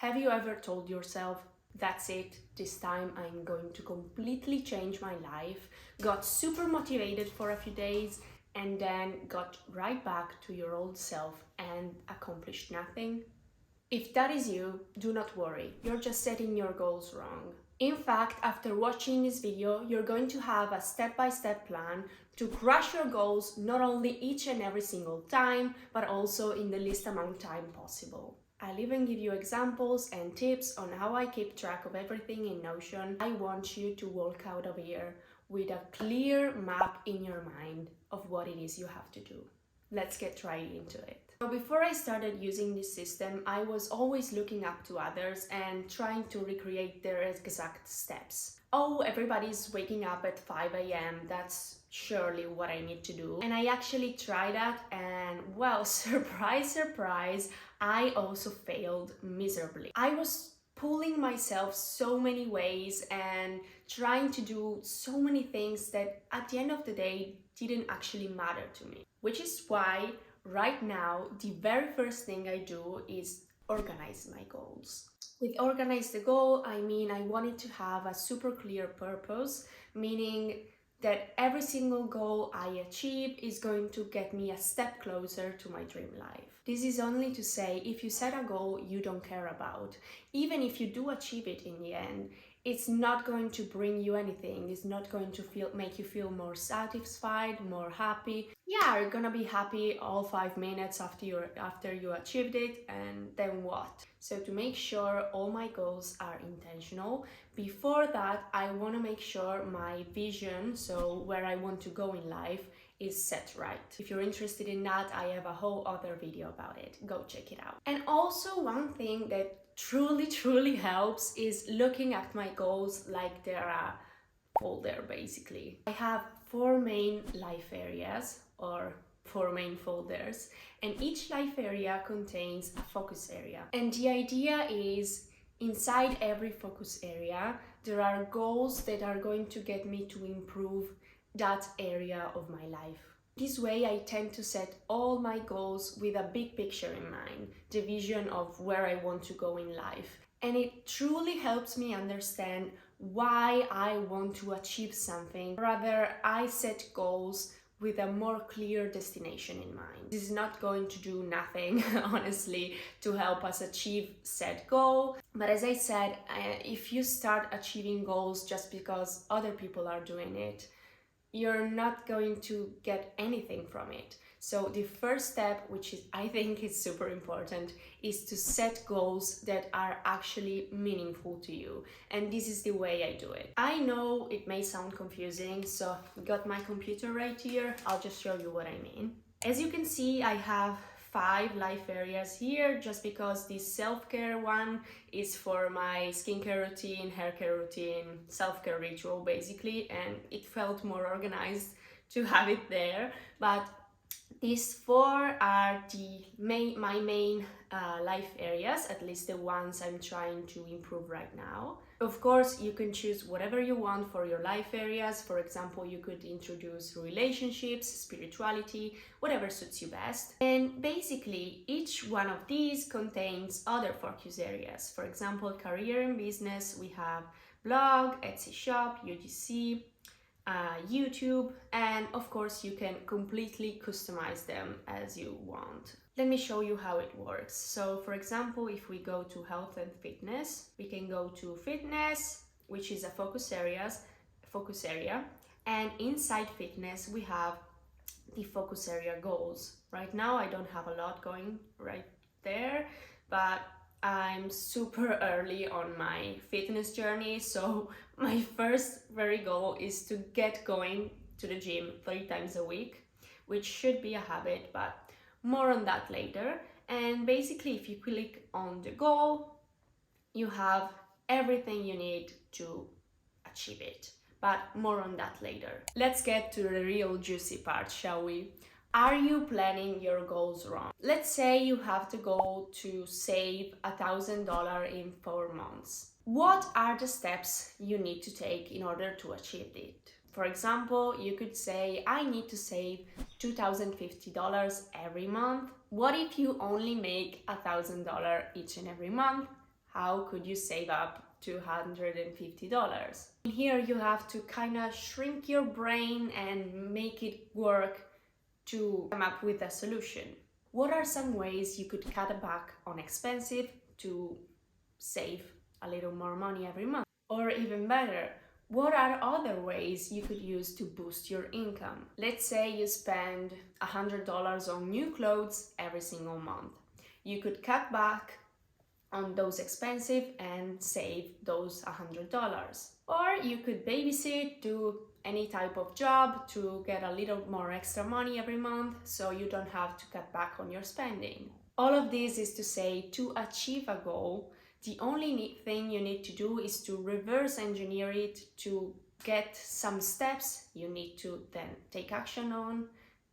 Have you ever told yourself, that's it, this time I'm going to completely change my life, got super motivated for a few days, and then got right back to your old self and accomplished nothing? If that is you, do not worry, you're just setting your goals wrong. In fact, after watching this video, you're going to have a step-by-step plan to crush your goals not only each and every single time, but also in the least amount of time possible. I'll even give you examples and tips on how I keep track of everything in Notion. I want you to walk out of here with a clear map in your mind of what it is you have to do. Let's get right into it. So before I started using this system, I was always looking up to others and trying to recreate their exact steps. Oh, everybody's waking up at 5 a.m. That's surely what I need to do. And I actually tried that, and well, surprise, surprise, I also failed miserably. I was pulling myself so many ways and trying to do so many things that at the end of the day didn't actually matter to me. Which is why right now the very first thing I do is organize my goals. With organize the goal, I mean I wanted to have a super clear purpose, meaning that every single goal I achieve is going to get me a step closer to my dream life. This is only to say, if you set a goal you don't care about, even if you do achieve it in the end, it's not going to bring you anything. It's not going to make you feel more satisfied, more happy. Yeah, you're gonna be happy all 5 minutes after you achieved it, and then what? So to make sure all my goals are intentional, before that I want to make sure my vision, so where I want to go in life, is set right. If you're interested in that, I have a whole other video about it. Go check it out. And also one thing that truly helps is looking at my goals like they're a folder basically. I have 4 main life areas, or 4 main folders, and each life area contains a focus area. And the idea is, inside every focus area there are goals that are going to get me to improve that area of my life. This way I tend to set all my goals with a big picture in mind, the vision of where I want to go in life. And it truly helps me understand why I want to achieve something. Rather, I set goals with a more clear destination in mind. This is not going to do nothing, honestly, to help us achieve said goal. But as I said, if you start achieving goals just because other people are doing it, you're not going to get anything from it. So the first step, which is I think is super important, is to set goals that are actually meaningful to you. And this is the way I do it. I know it may sound confusing, so I've got my computer right here. I'll just show you what I mean. As you can see, I have 5 life areas here, just because this self-care one is for my skincare routine, hair care routine, self-care ritual basically, and it felt more organized to have it there. But these 4 are my main life areas, at least the ones I'm trying to improve right now. Of course, you can choose whatever you want for your life areas. For example, you could introduce relationships, spirituality, whatever suits you best. And basically, each one of these contains other focus areas. For example, career and business, we have blog, Etsy shop, UGC, YouTube, and of course you can completely customize them as you want. Let me show you how it works. So for example, if we go to health and fitness, we can go to fitness, which is a focus area, and inside fitness we have the focus area goals. Right now I don't have a lot going right there, but I'm super early on my fitness journey, so my first very goal is to get going to the gym 3 times a week, which should be a habit, but more on that later. And basically, if you click on the goal, you have everything you need to achieve it, but more on that later. Let's get to the real juicy part, shall we? Are you planning your goals wrong? Let's say you have the goal to save $1,000 in 4 months. What are the steps you need to take in order to achieve it? For example, you could say, I need to save $2,050 every month. What if you only make $1,000 each and every month? how could you save up $250. Here you have to kind of shrink your brain and make it work to come up with a solution. What are some ways you could cut back on expensive to save a little more money every month? Or even better, what are other ways you could use to boost your income? Let's say you spend $100 on new clothes every single month. You could cut back on those expensive and save those $100. Or you could babysit, do any type of job to get a little more extra money every month so you don't have to cut back on your spending. All of this is to say, to achieve a goal, the only thing you need to do is to reverse engineer it to get some steps you need to then take action on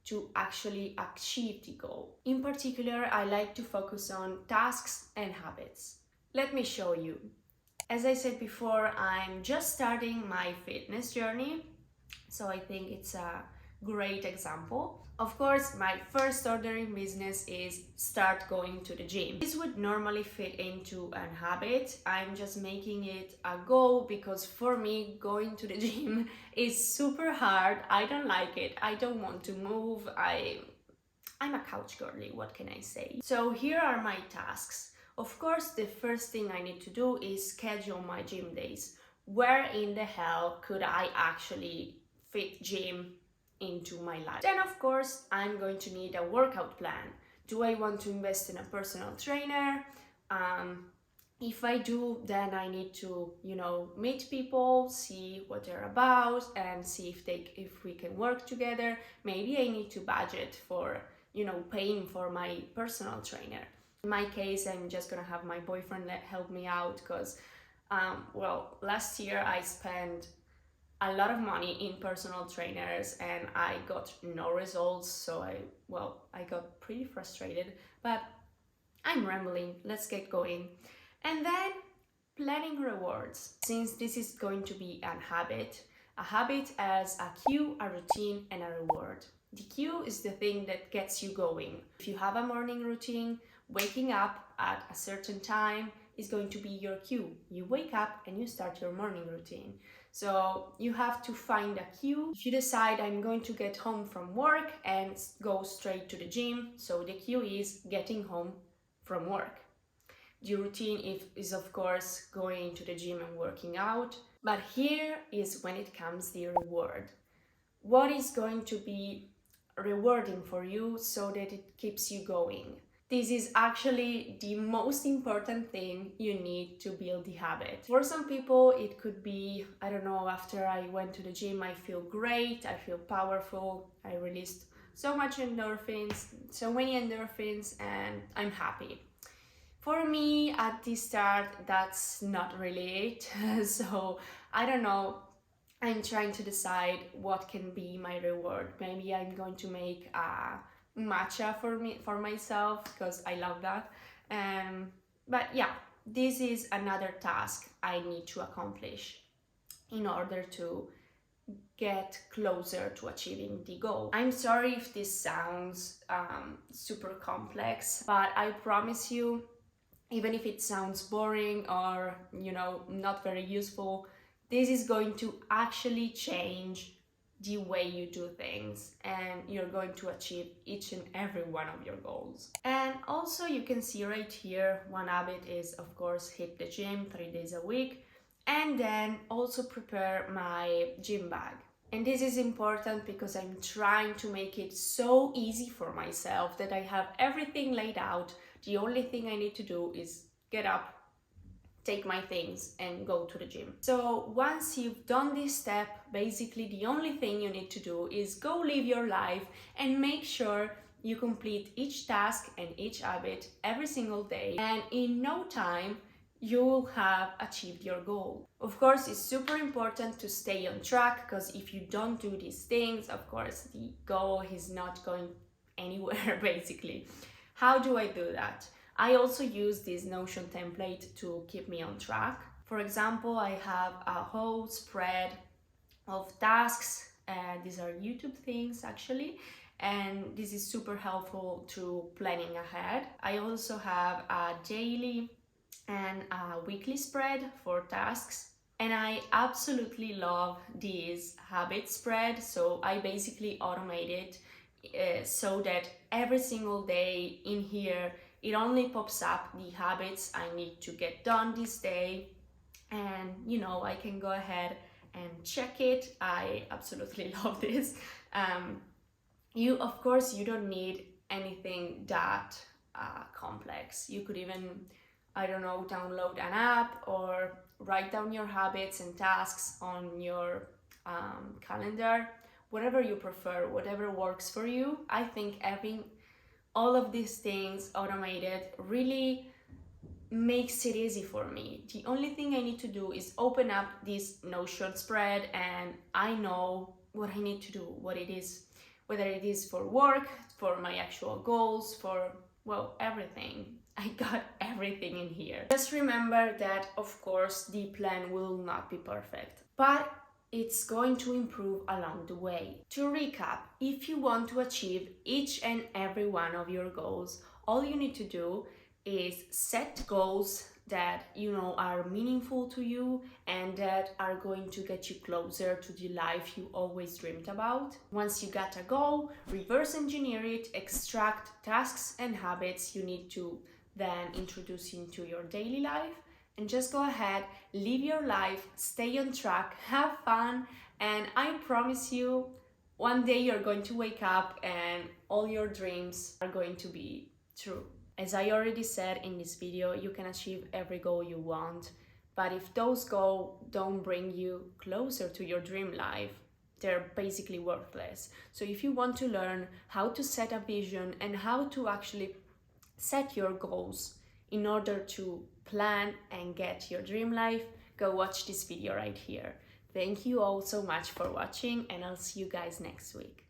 to actually achieve the goal. In particular, I like to focus on tasks and habits. Let me show you. As I said before, I'm just starting my fitness journey, so I think it's a great example. Of course, my first order in business is start going to the gym. This would normally fit into a habit. I'm just making it a goal because for me, going to the gym is super hard. I don't like it. I don't want to move. I'm a couch girly, what can I say? So here are my tasks. Of course, the first thing I need to do is schedule my gym days. Where in the hell could I actually fit gym into my life? Then of course I'm going to need a workout plan. Do I want to invest in a personal trainer? If I do, then I need to, meet people, see what they're about, and see if we can work together. Maybe I need to budget for, paying for my personal trainer. In my case, I'm just gonna have my boyfriend help me out because, last year I spent a lot of money in personal trainers and I got no results, so I got pretty frustrated, but I'm rambling, let's get going. And then planning rewards. Since this is going to be a habit as a cue, a routine, and a reward. The cue is the thing that gets you going. If you have a morning routine, waking up at a certain time is going to be your cue. You wake up and you start your morning routine. So you have to find a cue. If you decide I'm going to get home from work and go straight to the gym, so the cue is getting home from work. The routine is of course going to the gym and working out. But here is when it comes the reward. What is going to be rewarding for you so that it keeps you going? This is actually the most important thing you need to build the habit. For some people, it could be, I don't know, after I went to the gym, I feel great, I feel powerful, I released so many endorphins, and I'm happy. For me, at the start, that's not really it. So, I don't know, I'm trying to decide what can be my reward. Maybe I'm going to make a matcha for myself because I love that. But yeah, this is another task I need to accomplish in order to get closer to achieving the goal. I'm sorry if this sounds super complex, but I promise you, even if it sounds boring or not very useful, this is going to actually change the way you do things and you're going to achieve each and every one of your goals. And also you can see right here, one habit is of course hit the gym 3 days a week and then also prepare my gym bag. And this is important because I'm trying to make it so easy for myself that I have everything laid out. The only thing I need to do is get up, take my things and go to the gym. So once you've done this step, basically the only thing you need to do is go live your life and make sure you complete each task and each habit every single day. And in no time, you'll have achieved your goal. Of course, it's super important to stay on track because if you don't do these things, of course, the goal is not going anywhere basically. How do I do that? I also use this Notion template to keep me on track. For example, I have a whole spread of tasks. These are YouTube things actually, and this is super helpful to planning ahead. I also have a daily and a weekly spread for tasks. And I absolutely love this habit spread. So I basically automate it so that every single day in here it only pops up the habits I need to get done this day, and I can go ahead and check it. I absolutely love this. You, of course, you don't need anything that complex. You could even, I don't know, download an app or write down your habits and tasks on your calendar, whatever you prefer, whatever works for you. I think having all of these things automated really makes it easy for me. The only thing I need to do is open up this Notion spread, and I know what I need to do, what it is, whether it is for work, for my actual goals, for, well, everything. I got everything in here. Just remember that, of course, the plan will not be perfect, but it's going to improve along the way. To recap, if you want to achieve each and every one of your goals, all you need to do is set goals that are meaningful to you and that are going to get you closer to the life you always dreamed about. Once you get a goal, reverse engineer it, extract tasks and habits you need to then introduce into your daily life, and just go ahead, live your life, stay on track, have fun, and I promise you, one day you're going to wake up and all your dreams are going to be true. As I already said in this video, you can achieve every goal you want, but if those goals don't bring you closer to your dream life, they're basically worthless. So if you want to learn how to set a vision and how to actually set your goals in order to plan and get your dream life, go watch this video right here. Thank you all so much for watching, and I'll see you guys next week.